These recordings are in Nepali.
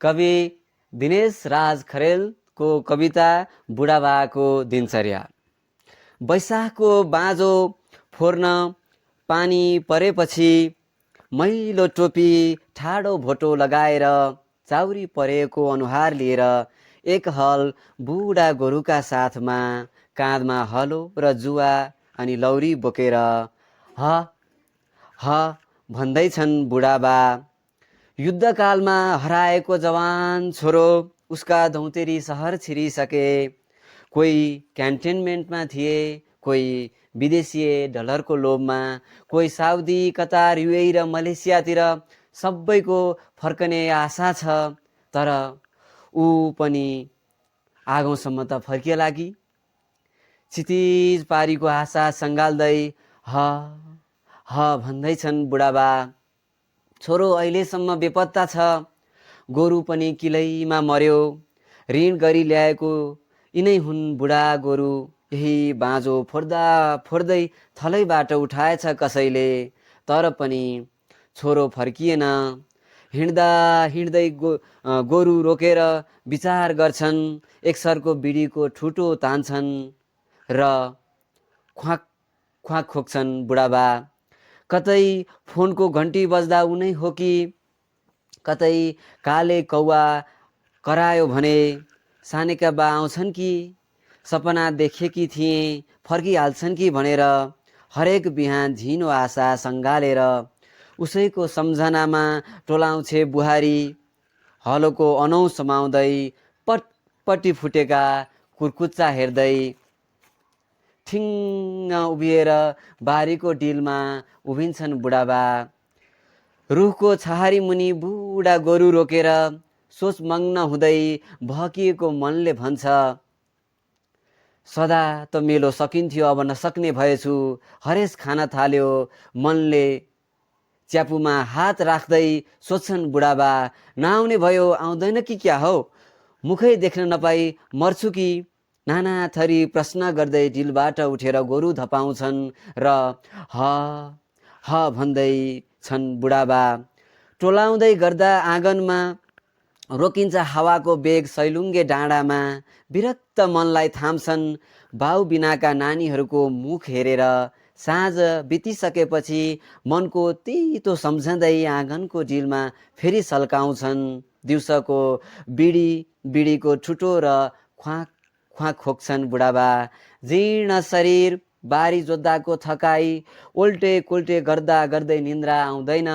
कवि दिनेश राज खरेलको कविता बुढाबाको दिनचर्या। वैशाखको बाँझो फोर्न पानी परेपछि मैलो टोपी ठाडो भोटो लगाएर चाउरी परेको अनुहार लिएर एक हल बुढा गोरुका साथमा काँधमा हलो र जुवा अनि लौरी बोकेर ह ह भन्दैछन् बुढाबा। युद्धकालमा हराएको जवान छोरो उसका धौतेरी सहर छिरिसके। कोही क्यान्टोनमेन्टमा थिए, कोही विदेशी डलरको लोभमा, कोही साउदी, कतार, युएई र मलेसियातिर। सबैको फर्कने आशा छ, तर ऊ पनि आगौँसम्म त फर्किएला कि। क्षितिज पारीको आशा सङ्घाल्दै ह भन्दैछन् बुढाबा। छोरो अहिलेसम्म बेपत्ता छ, गोरु पनि किलैमा मर्यो। ऋण गरी ल्याएको यिनै हुन् बुढा गोरु, यही बाँझो फोर्दा फोर्दै थलैबाट उठाएछ कसैले, तर पनि छोरो फर्किएन। हिँड्दा हिँड्दै गोरु रोकेर विचार गर्छन्, एकसरको बिडीको ठुटो तान्छन् र ख्वाक ख्वाक खोक्छन् बुढाबा। कतै फोनको घन्टी बज्दा उनै हो कि, कतै काले कौवा करायो भने सानेका बा आउँछन् कि, सपना देखेकी थिएँ फर्किहाल्छन् कि भनेर हरेक बिहान झिनो आशा सङ्घालेर उसैको सम्झनामा टोलाउँछे बुहारी। हलोको अनौ समाउँदै पटपट्टि फुटेका कुर्कुच्चा हेर्दै ठिङ्ग उभिएर बारीको डिलमा उभिन्छन् बुढाबा। रुखको छहारी मुनि बुढा गोरु रोकेर सोचमग्न हुँदै भकिएको मनले भन्छ, सदा त मेलो सकिन्थ्यो, अब नसक्ने भएछु। हरेस खान थाल्यो। मनले च्यापुमा हात राख्दै सोध्छन् बुढाबा, नआउने भयो, आउँदैन कि क्या हो? मुखै देख्न नपाई मर्छु कि? नाना थरी प्रश्न गर्दै डिलबाट उठेर गोरु धपाउँछन् र ह भन्दै छन् बुढाबा। टोलाउँदै गर्दा आँगनमा रोकिन्छ हावाको बेग सैलुङ्गे डाँडामा। विरक्त मनलाई थाम्छन् बाउ बिनाका नानीहरूको मुख हेरेर। साँझ बितिसकेपछि मनको तितो सम्झँदै आँगनको डिलमा फेरि सल्काउँछन्। दिउँसोको बिडीको ठुटो र ख्वाक ख्वाक खोक्छन् बुढाबा। जीर्ण शरीर, बारी जोत्दाको थकाई, उल्टे कुल्टे गर्दा गर्दै निन्द्रा आउँदैन।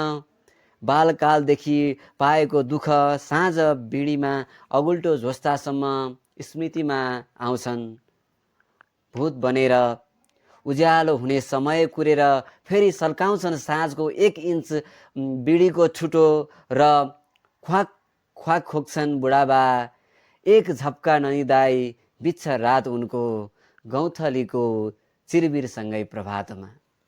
बालकालदेखि पाएको दुःख साँझ बिडीमा अगुल्टो झोस्तासम्म स्मृतिमा आउँछन्। भूत बनेर उज्यालो हुने समय कुरेर फेरि सल्काउँछन् साँझको 1 इन्च बिडीको ठुटो र ख्वाक ख्वाक खोक्छन् बुढाबा। एक झप्का ननिदाई बित्छ रात उनको गौँथलीको चिरबिरसँगै प्रभातमा।